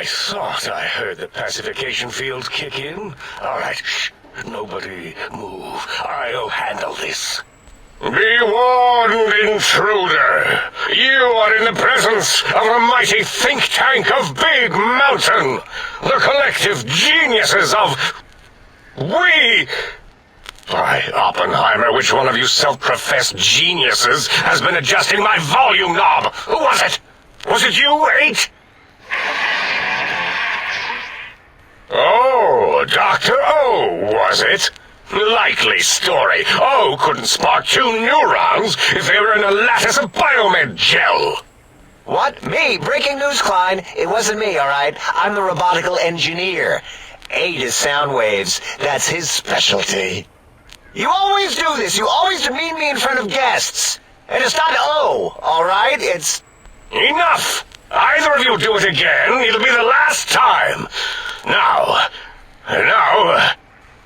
I thought I heard the pacification field kick in. All right, shh. Nobody move. I'll handle this. Be warned, intruder. You are in the presence of a mighty think tank of Big Mountain. The collective geniuses of... We... By Oppenheimer, which one of you self-professed geniuses has been adjusting my volume knob? Who was it? Was it you, 8? Oh, Dr. O, was it? Likely story. O couldn't spark 2 neurons if they were in a lattice of biomed gel. What? Me? Breaking news, Klein. It wasn't me, all right? I'm the robotical engineer. 8 is sound waves. That's his specialty. You always do this. You always demean me in front of guests. And it's not O, all right? It's... Enough! Either of you do it again, it'll be the last time. Now...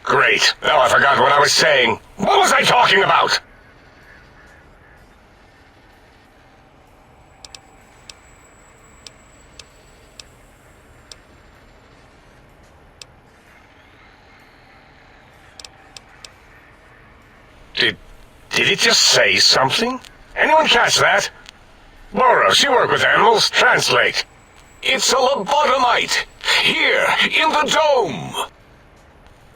Great. Now I forgot what I was saying. What was I talking about? Did it just say something? Anyone catch that? Boros, you work with animals. Translate. It's a lobotomite. Here, in the dome.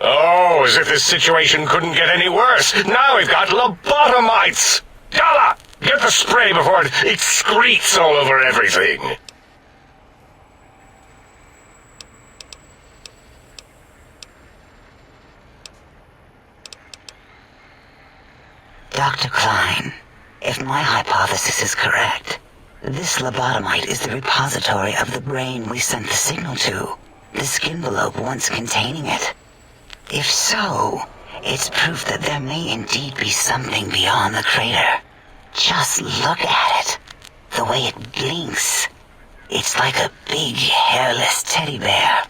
Oh, as if this situation couldn't get any worse. Now we've got lobotomites. Dalla, get the spray before it excretes all over everything. Dr. Klein, if my hypothesis is correct, this lobotomite is the repository of the brain we sent the signal to, the skin envelope once containing it. If so, it's proof that there may indeed be something beyond the crater. Just look at it. The way it blinks. It's like a big, hairless teddy bear.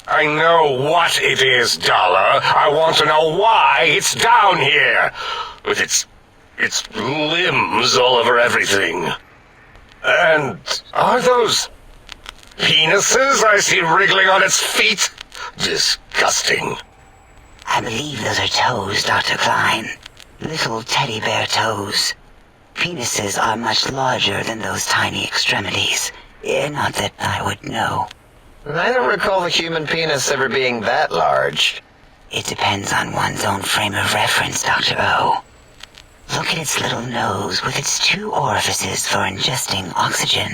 I know what it is, Dollar. I want to know why it's down here. With its limbs all over everything. And are those penises I see wriggling on its feet? Disgusting. I believe those are toes, Dr. Klein. Little teddy bear toes. Penises are much larger than those tiny extremities. Not that I would know. I don't recall the human penis ever being that large. It depends on one's own frame of reference, Dr. O. Look at its little nose with its 2 orifices for ingesting oxygen.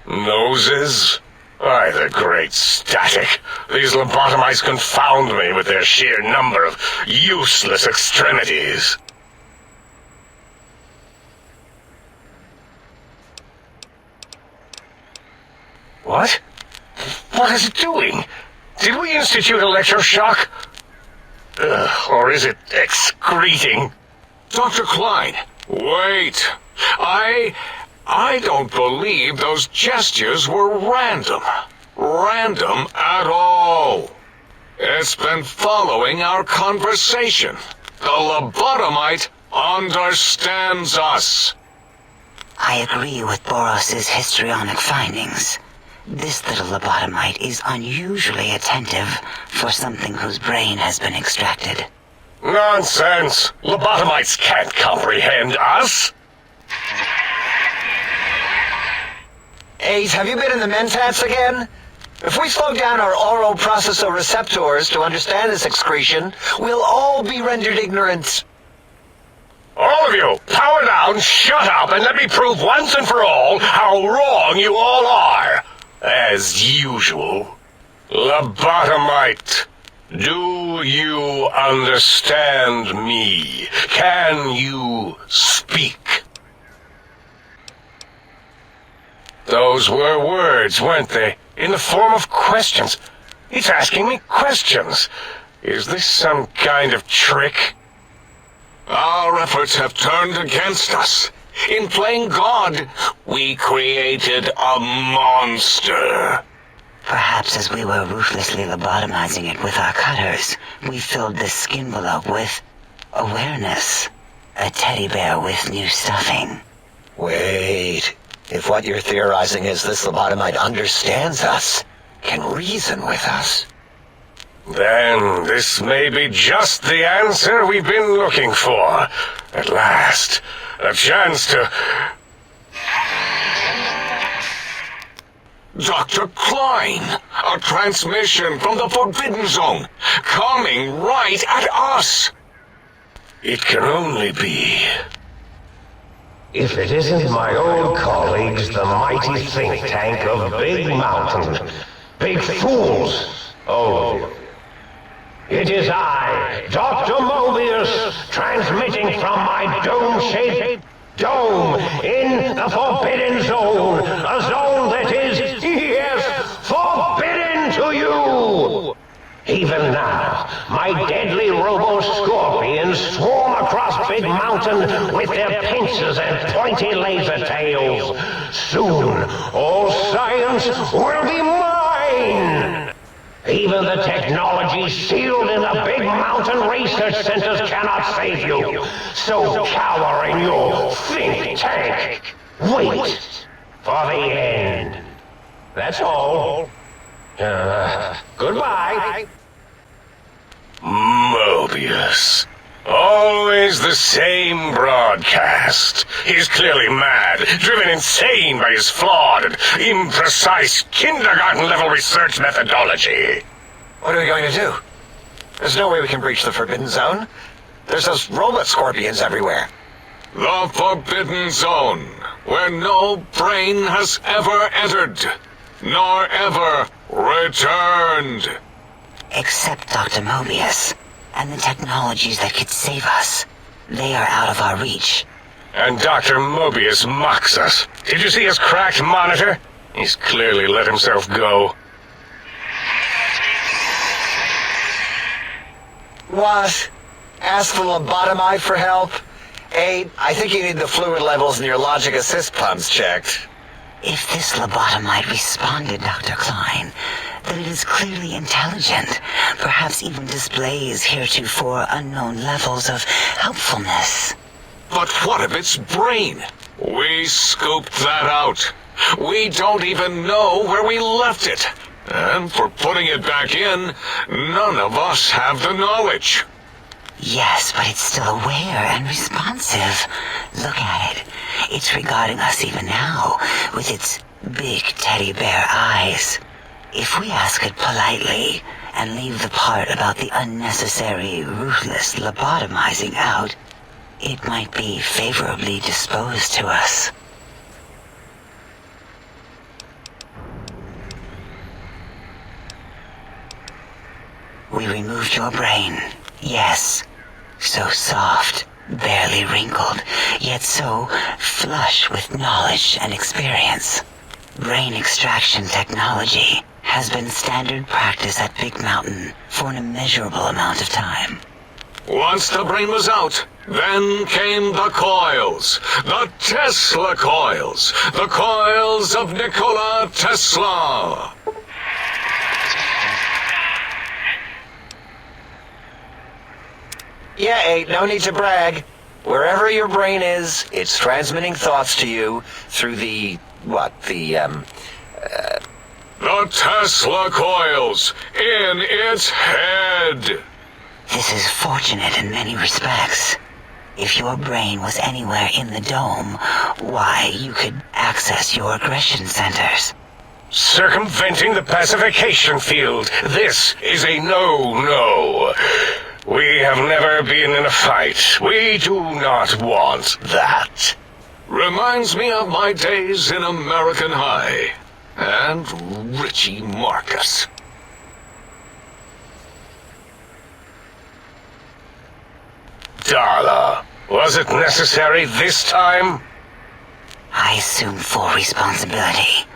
Noses? Why, the great static. These lobotomites confound me with their sheer number of useless extremities. What? What is it doing? Did we institute electroshock? Or is it excreting? Dr. Klein, wait. I don't believe those gestures were random. Random at all. It's been following our conversation. The lobotomite understands us. I agree with Boros's histrionic findings. This little lobotomite is unusually attentive for something whose brain has been extracted. Nonsense! Lobotomites can't comprehend us! 8, have you been in the mentats again? If we slow down our oral processoreceptors to understand this excretion, we'll all be rendered ignorant. All of you, power down, shut up, and let me prove once and for all how wrong you all are. As usual. Lobotomite, do you understand me? Can you speak? Those were words, weren't they? In the form of questions. It's asking me questions. Is this some kind of trick? Our efforts have turned against us. In playing God, we created a monster. Perhaps as we were ruthlessly lobotomizing it with our cutters, we filled the skin envelope with awareness. A teddy bear with new stuffing. Wait, if what you're theorizing is this lobotomite understands us, can reason with us. Then this may be just the answer we've been looking for. At last, a chance to... Dr. Klein, a transmission from the Forbidden Zone, coming right at us. It can only be... If it isn't my old colleagues, the mighty think tank of Big Mountain. Big fools, all of you. It is I, Dr. Mobius, transmitting from my dome-shaped dome in the Forbidden Zone. A zone that is, yes, forbidden to you. Even now, my deadly robo-scorpions swarm across Big Mountain with their pincers and pointy laser tails. Soon, all science will be mine! Even the technology sealed in the Big Mountain research centers cannot save you. So cower in your think tank. Wait for the end. That's all. Goodbye. Mobius. Always the same broadcast. He's clearly mad, driven insane by his flawed and imprecise kindergarten-level research methodology. What are we going to do? There's no way we can breach the Forbidden Zone. There's those robot scorpions everywhere. The Forbidden Zone, where no brain has ever entered, nor ever returned. Except Dr. Mobius, and the technologies that could save us. They are out of our reach. And Dr. Mobius mocks us. Did you see his cracked monitor? He's clearly let himself go. What? Ask the lobotomite for help? Aid, I think you need the fluid levels in your logic assist pumps checked. If this lobotomite responded, Dr. Klein, then it is clearly intelligent, perhaps even displays heretofore unknown levels of helpfulness. But what of its brain? We scooped that out. We don't even know where we left it. And for putting it back in, none of us have the knowledge. Yes, but it's still aware and responsive. Look at it. It's regarding us even now, with its big teddy bear eyes. If we ask it politely, and leave the part about the unnecessary, ruthless lobotomizing out, it might be favorably disposed to us. We removed your brain, yes. So soft, barely wrinkled, yet so flush with knowledge and experience. Brain extraction technology has been standard practice at Big Mountain for an immeasurable amount of time. Once the brain was out, then came the coils. The Tesla coils. The coils of Nikola Tesla. Yeah, Aid, no need to brag. Wherever your brain is, it's transmitting thoughts to you through the Tesla coils in its head. This is fortunate in many respects. If your brain was anywhere in the dome, why, you could access your aggression centers. Circumventing the pacification field. This is a no-no. We have never been in a fight. We do not want that. Reminds me of my days in American High. And Richie Marcus. Darla, was it necessary this time? I assume full responsibility.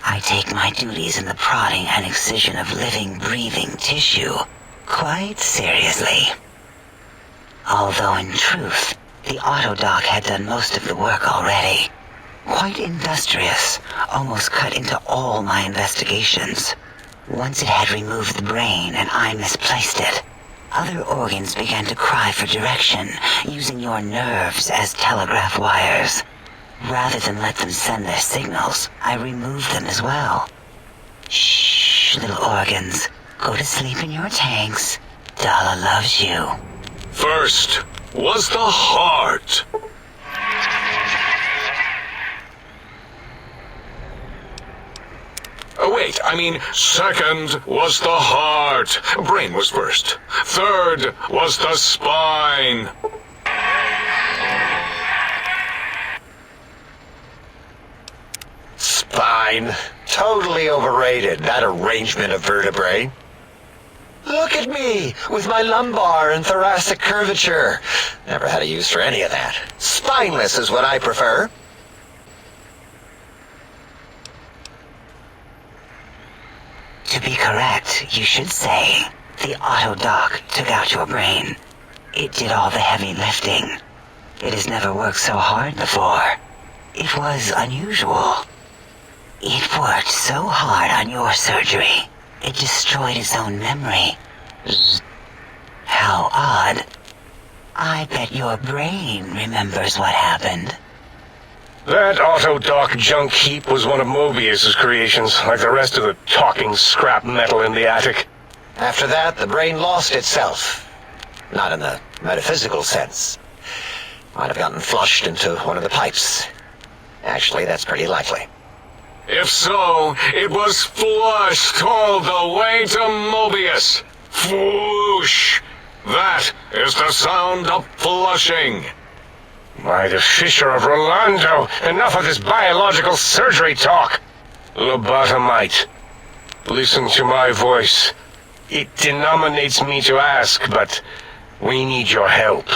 I take my duties in the prodding and excision of living, breathing tissue quite seriously. Although in truth, the Autodoc had done most of the work already. Quite industrious, almost cut into all my investigations. Once it had removed the brain and I misplaced it, other organs began to cry for direction, using your nerves as telegraph wires. Rather than let them send their signals, I removed them as well. Shh. hush, little organs. Go to sleep in your tanks. Dala loves you. First was the heart. Wait, I mean, second was the heart. Brain was first. Third was the spine. Spine. Totally overrated, that arrangement of vertebrae. Look at me, with my lumbar and thoracic curvature. Never had a use for any of that. Spineless is what I prefer. To be correct, you should say, the auto-dock took out your brain. It did all the heavy lifting. It has never worked so hard before. It was unusual. It worked so hard on your surgery, it destroyed its own memory. How odd. I bet your brain remembers what happened. That auto-dock junk heap was one of Mobius's creations, like the rest of the talking scrap metal in the attic. After that, the brain lost itself. Not in the metaphysical sense. Might have gotten flushed into one of the pipes. Actually, that's pretty likely. If so, it was flushed all the way to Mobius. Flush! That is the sound of flushing. By the Fisher of Rolando, enough of this biological surgery talk. Lobotomite, listen to my voice. It denominates me to ask, but we need your help.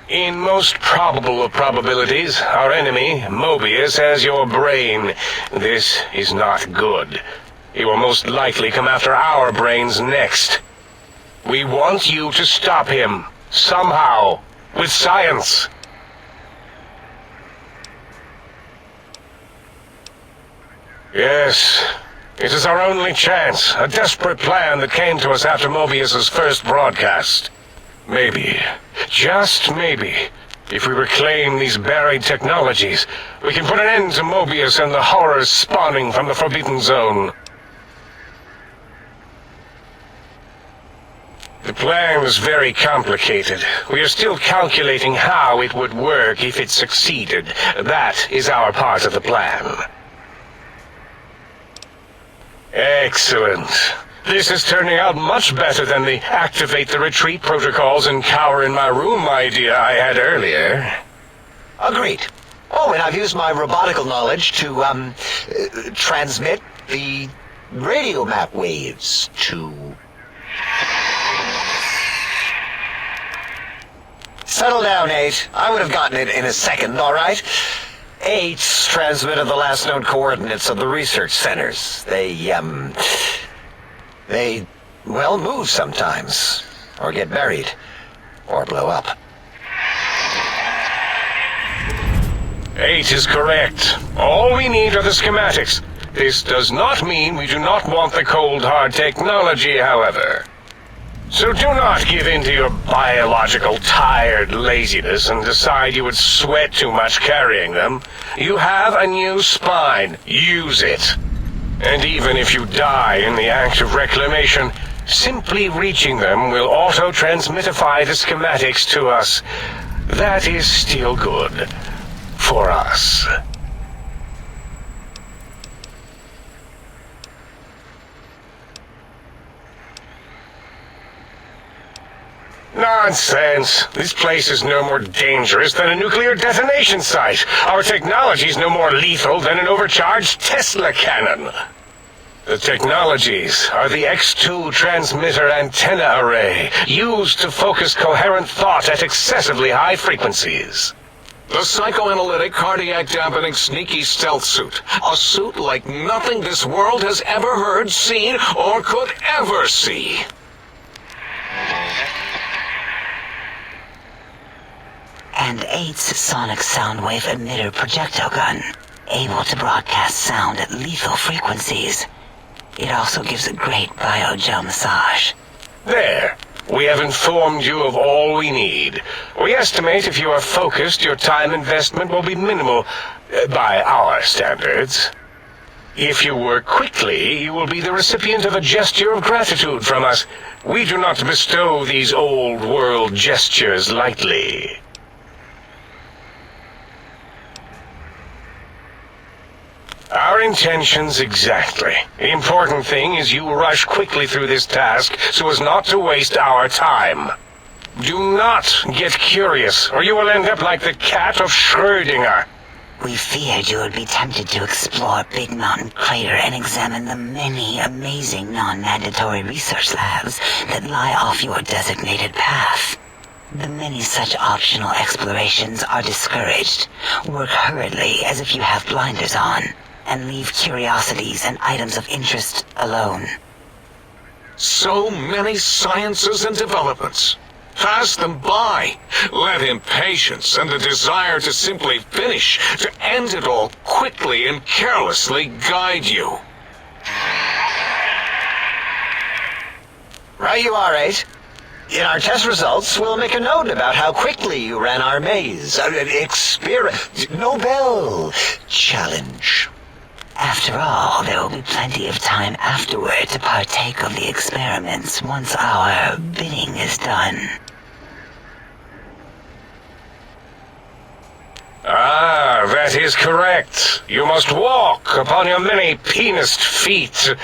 In most probable of probabilities, our enemy, Mobius, has your brain. This is not good. He will most likely come after our brains next. We want you to stop him, somehow, with science. Yes, it is our only chance, a desperate plan that came to us after Mobius's first broadcast. Maybe, just maybe, if we reclaim these buried technologies, we can put an end to Mobius and the horrors spawning from the Forbidden Zone. The plan is very complicated. We are still calculating how it would work if it succeeded. That is our part of the plan. Excellent. This is turning out much better than the activate the retreat protocols and cower in my room idea I had earlier. Agreed. Oh, and I've used my robotical knowledge to, transmit the radio map waves to... Settle down, 8. I would have gotten it in a second, all right? 8's transmitted the last known coordinates of the research centers. They, well, move sometimes, or get buried, or blow up. 8 is correct. All we need are the schematics. This does not mean we do not want the cold hard technology, however. So do not give in to your biological tired laziness and decide you would sweat too much carrying them. You have a new spine. Use it. And even if you die in the act of reclamation, simply reaching them will auto-transmitify the schematics to us. That is still good. For us. Nonsense. This place is no more dangerous than a nuclear detonation site. Our technology is no more lethal than an overcharged Tesla cannon. The technologies are the X2 transmitter antenna array, used to focus coherent thought at excessively high frequencies. The psychoanalytic, cardiac-dampening, sneaky stealth suit. A suit like nothing this world has ever heard, seen, or could ever see. And 8's sonic soundwave emitter projectile gun, able to broadcast sound at lethal frequencies. It also gives a great biogel massage. There. We have informed you of all we need. We estimate if you are focused, your time investment will be minimal, by our standards. If you work quickly, you will be the recipient of a gesture of gratitude from us. We do not bestow these old-world gestures lightly. Our intentions exactly. The important thing is you rush quickly through this task so as not to waste our time. Do not get curious, or you will end up like the cat of Schrödinger. We feared you would be tempted to explore Big Mountain Crater and examine the many amazing non-mandatory research labs that lie off your designated path. The many such optional explorations are discouraged. Work hurriedly as if you have blinders on, and leave curiosities and items of interest alone. So many sciences and developments. Pass them by. Let impatience and the desire to simply finish, to end it all quickly and carelessly guide you. Right you are, 8. In our test results, we'll make a note about how quickly you ran our maze. Nobel challenge. After all, there will be plenty of time afterward to partake of the experiments once our bidding is done. Ah, that is correct. You must walk upon your many penised feet,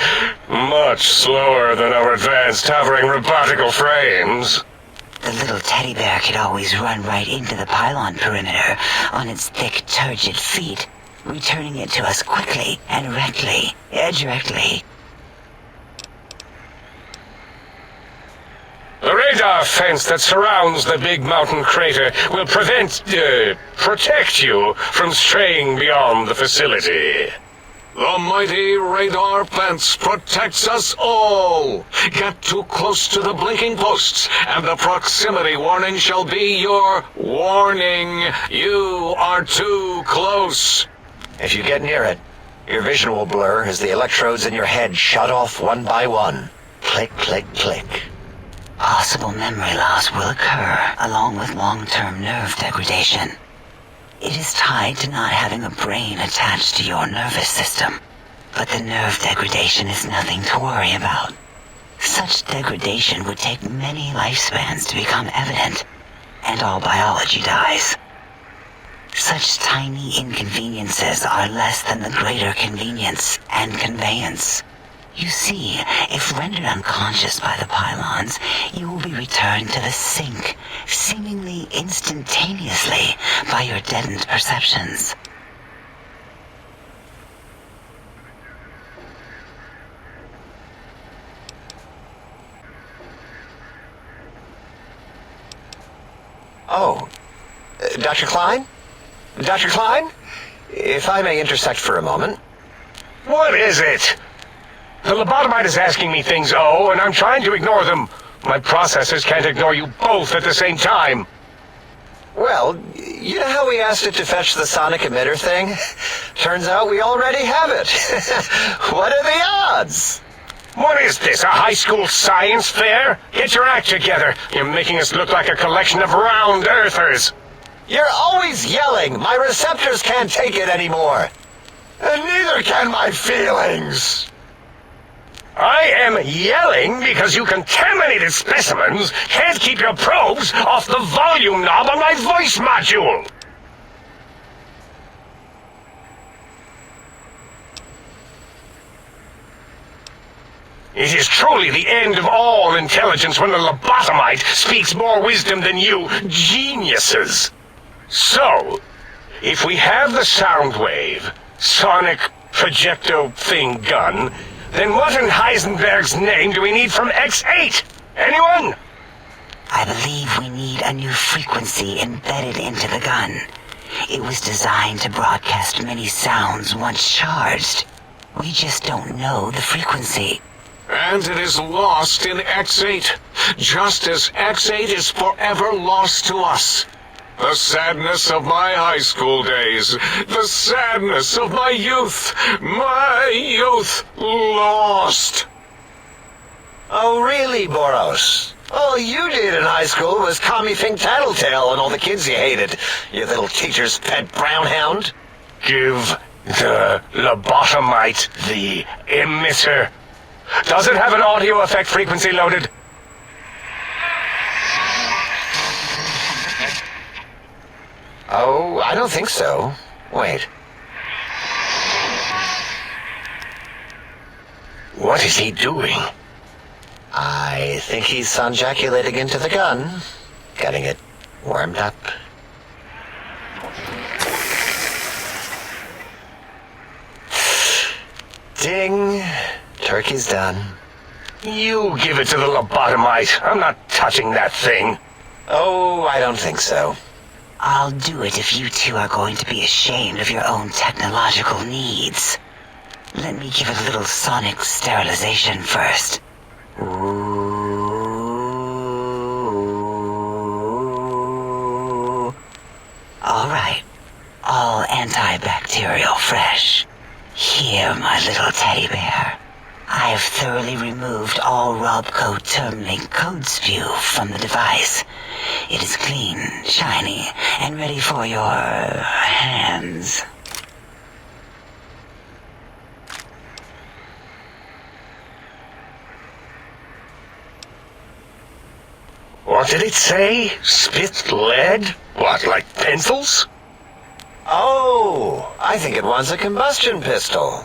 much slower than our advanced hovering robotical frames. The little teddy bear could always run right into the pylon perimeter on its thick, turgid feet, returning it to us quickly and directly. The radar fence that surrounds the Big Mountain Crater will protect you from straying beyond the facility. The mighty radar fence protects us all. Get too close to the blinking posts, and the proximity warning shall be your warning. You are too close. If you get near it, your vision will blur as the electrodes in your head shut off one by one. Click, click, click. Possible memory loss will occur, along with long-term nerve degradation. It is tied to not having a brain attached to your nervous system, but the nerve degradation is nothing to worry about. Such degradation would take many lifespans to become evident, and all biology dies. Such tiny inconveniences are less than the greater convenience and conveyance. You see, if rendered unconscious by the pylons, you will be returned to the sink, seemingly instantaneously by your deadened perceptions. Oh, Dr. Klein? Dr. Klein? If I may intersect for a moment. What is it? The lobotomite is asking me things, and I'm trying to ignore them. My processors can't ignore you both at the same time. Well, you know how we asked it to fetch the sonic emitter thing? Turns out we already have it. What are the odds? What is this, a high school science fair? Get your act together. You're making us look like a collection of round earthers. You're always yelling. My receptors can't take it anymore. And neither can my feelings. I am yelling because you contaminated specimens can't keep your probes off the volume knob on my voice module. It is truly the end of all intelligence when the lobotomite speaks more wisdom than you geniuses. So, if we have the sound wave, sonic projecto thing gun, then what in Heisenberg's name do we need from X8? Anyone? I believe we need a new frequency embedded into the gun. It was designed to broadcast many sounds once charged. We just don't know the frequency. And it is lost in X8, just as X8 is forever lost to us. The sadness of my high school days, the sadness of my youth lost. Oh, really, Boros? All you did in high school was call me Fink Tattletale and all the kids you hated, you little teacher's pet brown hound. Give The lobotomite, the emitter. Does it have an audio effect frequency loaded? Oh, I don't think so. Wait. What is he doing? I think he's sonjaculating into the gun, getting it warmed up. Ding. Turkey's done. You give it to the lobotomite. I'm not touching that thing. Oh, I don't think so. I'll do it if you two are going to be ashamed of your own technological needs. Let me give it a little sonic sterilization first. Ooh. All right. All antibacterial fresh. Here, my little teddy bear. I have thoroughly removed all Robco Termlink code spew from the device. It is clean, shiny, and ready for your hands. What did it say? Spit lead? What, like pencils? Oh, I think it wants a combustion pistol.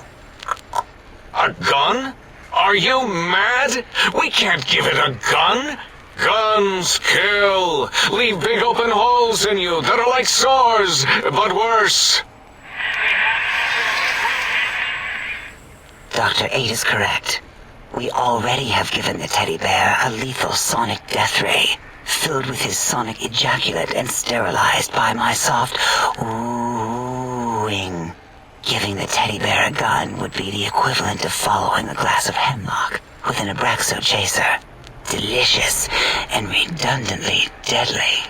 A gun? Are you mad? We can't give it a gun. Guns kill. Leave big open holes in you that are like sores, but worse. Dr. 8 is correct. We already have given the teddy bear a lethal sonic death ray, filled with his sonic ejaculate and sterilized by my soft oohing. Giving the teddy bear a gun would be the equivalent of following a glass of hemlock with an Abraxo chaser. Delicious and redundantly deadly.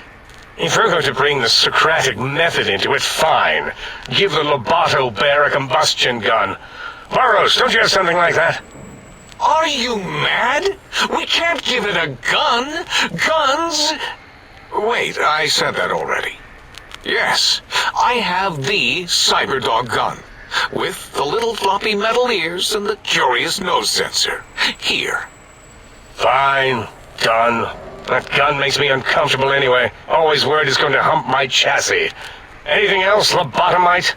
If we're going to bring the Socratic method into it, fine. Give the Loboto bear a combustion gun. Burroughs, don't you have something like that? Are you mad? We can't give it a gun. Guns... Wait, I said that already. Yes, I have the Cyberdog gun, with the little floppy metal ears and the curious nose sensor. Here. Fine. Done. That gun makes me uncomfortable anyway. Always worried it's going to hump my chassis. Anything else, lobotomite?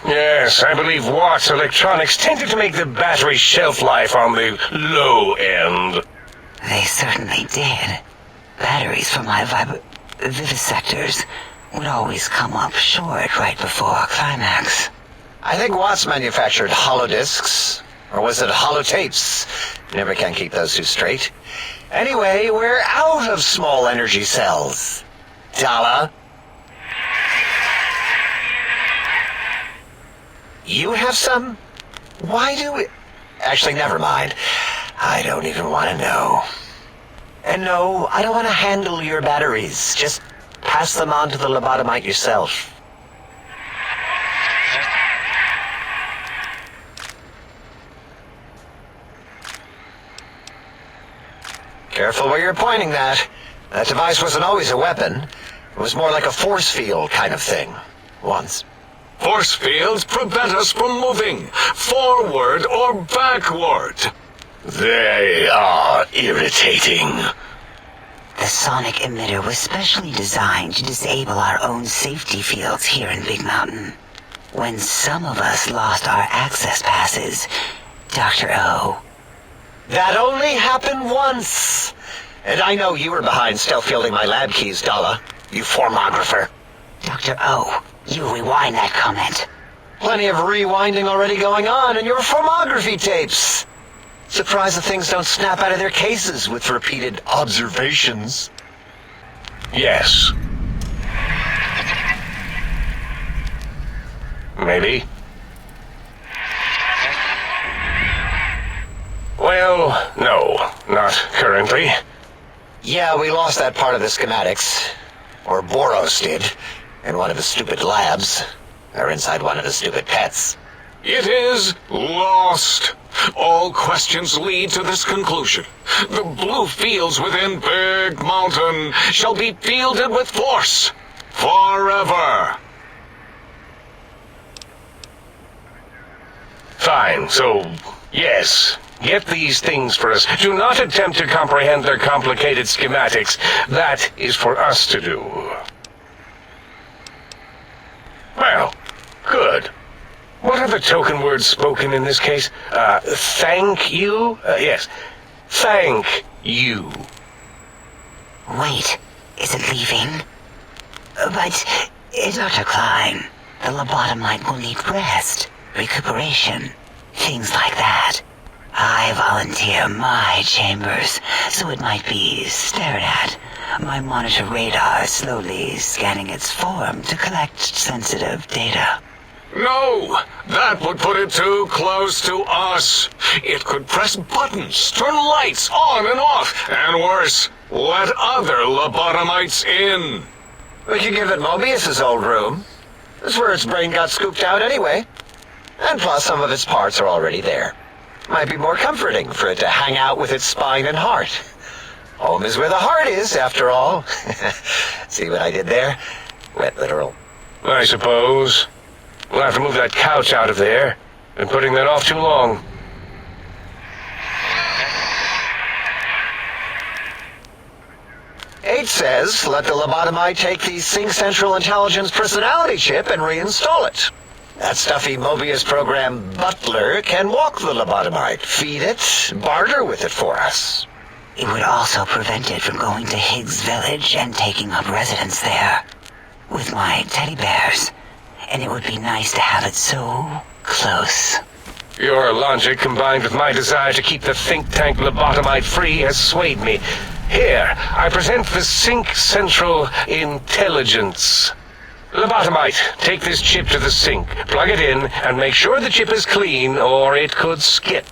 Yes, I believe Watt's Electronics tended to make the battery shelf life on the low end. They certainly did. Batteries for my vivisectors would always come up short right before climax. I think Watts manufactured holodiscs, or was it holotapes? Never can keep those two straight. Anyway, we're out of small energy cells. Dala? You have some? Why do we... Actually, never mind. I don't even want to know. And no, I don't want to handle your batteries. Just pass them on to the lobotomite yourself. Careful where you're pointing that. That device wasn't always a weapon. It was more like a force field kind of thing. Once. Force fields prevent us from moving, forward or backward. They are irritating. The sonic emitter was specially designed to disable our own safety fields here in Big Mountain. When some of us lost our access passes, Dr. O... That only happened once. And I know you were behind stealth fielding my lab keys, Dala. You formographer. Dr. O, you rewind that comment. Plenty of rewinding already going on in your formography tapes. Surprised the things don't snap out of their cases with repeated observations. Yes. Maybe. Well, no, not currently. Yeah, we lost that part of the schematics. Or Boros did. In one of the stupid labs. Or inside one of the stupid pets. It is lost. All questions lead to this conclusion. The blue fields within Big Mountain shall be fielded with force forever. Fine, so, yes. Get these things for us. Do not attempt to comprehend their complicated schematics. That is for us to do. Well, good. What are the token words spoken in this case? Thank you? Yes. Thank you. Wait, is it leaving? But, Dr. Klein, the lobotomite will need rest, recuperation, things like that. I volunteer my chambers, so it might be stared at. My monitor radar slowly scanning its form to collect sensitive data. No, that would put it too close to us. It could press buttons, turn lights on and off, and worse, let other lobotomites in. We could give it Mobius's old room. That's where its brain got scooped out anyway. And plus, some of its parts are already there. Might be more comforting for it to hang out with its spine and heart. Home is where the heart is, after all. See what I did there? Wet literal. I suppose. We'll have to move that couch out of there. Been putting that off too long. H says, let the lobotomite take the Sync Central Intelligence personality chip and reinstall it. That stuffy Mobius program butler can walk the lobotomite, feed it, barter with it for us. It would also prevent it from going to Higgs Village and taking up residence there. With my teddy bears. And it would be nice to have it so close. Your logic, combined with my desire to keep the think tank lobotomite free, has swayed me. Here, I present the Sync Central Intelligence. Lobotomite, take this chip to the sink, plug it in, and make sure the chip is clean, or it could skip.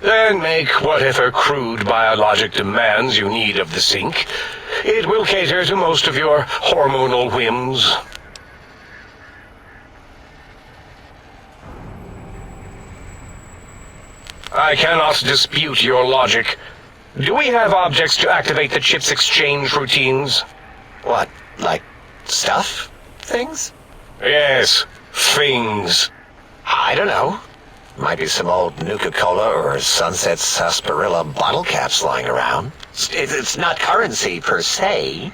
Then make whatever crude biologic demands you need of the sink. It will cater to most of your hormonal whims. I cannot dispute your logic. Do we have objects to activate the chip's exchange routines? What, like stuff? Things? Yes, things. I don't know. Might be some old Nuka-Cola or Sunset Sarsaparilla bottle caps lying around. It's not currency per se.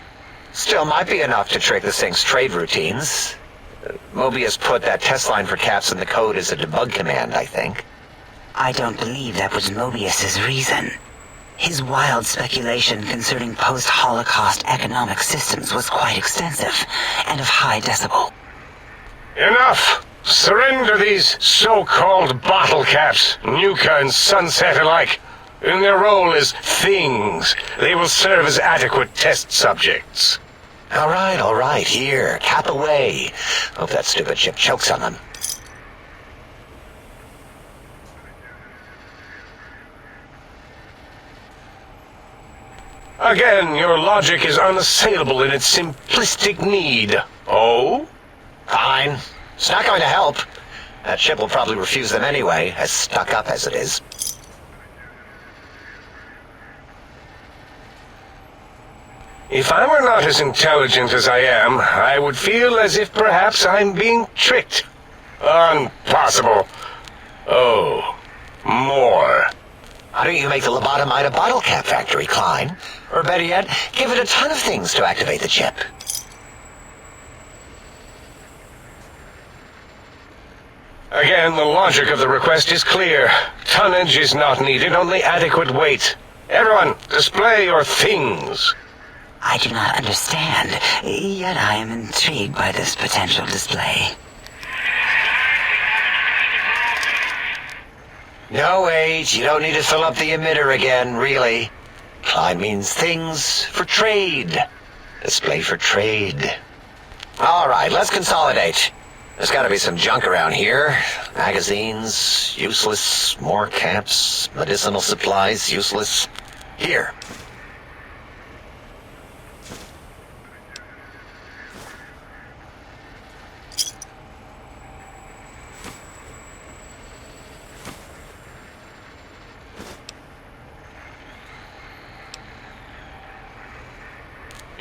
Still might be enough to trick the Sync's trade routines. Mobius put that test line for caps in the code as a debug command, I think. I don't believe that was Mobius's reason. His wild speculation concerning post-Holocaust economic systems was quite extensive and of high decibel. Enough! Surrender these so-called bottle caps, Nuka and Sunset alike. In their role as things, they will serve as adequate test subjects. All right, here, cap away. Hope that stupid chip chokes on them. Again, your logic is unassailable in its simplistic need. Oh? Fine. It's not going to help. That chip will probably refuse them anyway, as stuck up as it is. If I were not as intelligent as I am, I would feel as if perhaps I'm being tricked. Impossible. Oh, more. Why don't you make the lobotomite a bottle cap factory, Klein? Or better yet, give it a ton of things to activate the chip. Again, the logic of the request is clear. Tonnage is not needed, only adequate weight. Everyone, display your things. I do not understand, yet I am intrigued by this potential display. No, wait, you don't need to fill up the emitter again, really. Klein means things for trade. Display for trade. All right, let's consolidate. There's got to be some junk around here. Magazines, useless. More caps, medicinal supplies, useless. Here.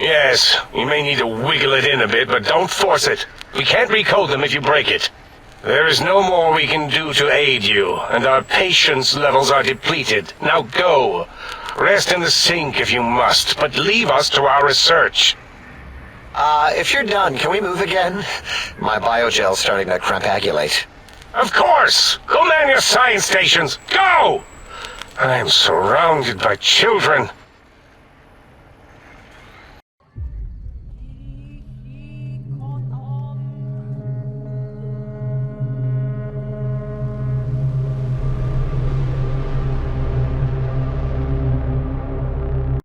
Yes, you may need to wiggle it in a bit, but don't force it. We can't recode them if you break it. There is no more we can do to aid you, and our patience levels are depleted. Now go. Rest in the sink if you must, but leave us to our research. If you're done, can we move again? My biogel's starting to crampagulate. Of course! Go man your science stations! Go! I'm surrounded by children.